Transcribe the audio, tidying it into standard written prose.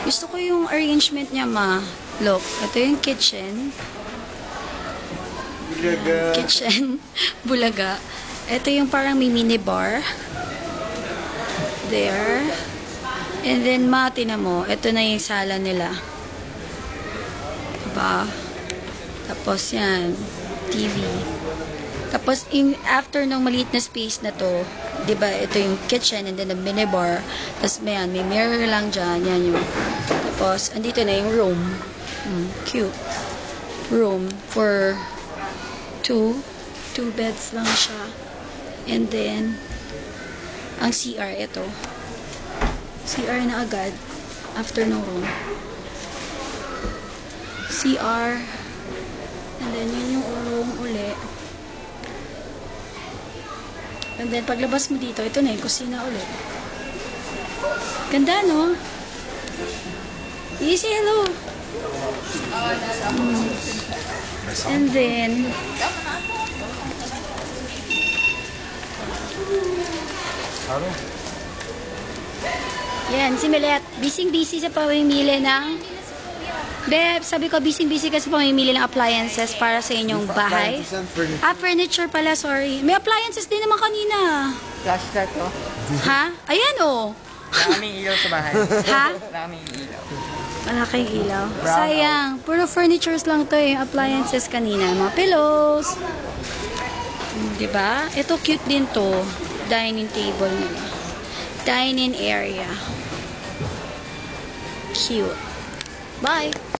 Gusto ko yung arrangement niya, ma. Look, ito yung kitchen. Bulaga. Kitchen. Bulaga. Ito yung parang may mini bar. There. And then, ma, tinan mo. Ito na yung sala nila. Diba? Tapos yan. TV. Tapos, after ng maliit na space na to, diba, ito yung kitchen and then the mini bar. Tapos, may mirror lang dyan. Yan yung. Tapos, andito na yung room. Cute. Room for two beds lang siya. And then, ang CR, ito. CR na agad. After ng room. CR. And then, yun yung room uli. And then, paglabas mo dito, ito na yung kusina ulit. Ganda, no? Easy, hello. And then, yan, si Milet. Busy-busy sa pamimili ng... Beb, sabi ko, busy-busy ka sa pamimili ng appliances para sa inyong bahay. Furniture pala, sorry. May appliances din naman kanina. Flashlight to. Ha? Ayan, oh. Maraming ilaw sa bahay. Ha? Maraming ilaw. Malaking ilaw. Sayang. Puro furnitures lang to eh. Appliances kanina. Mga pillows. Diba? Ito cute din to. Dining table nila. Dining area. Cute. Bye!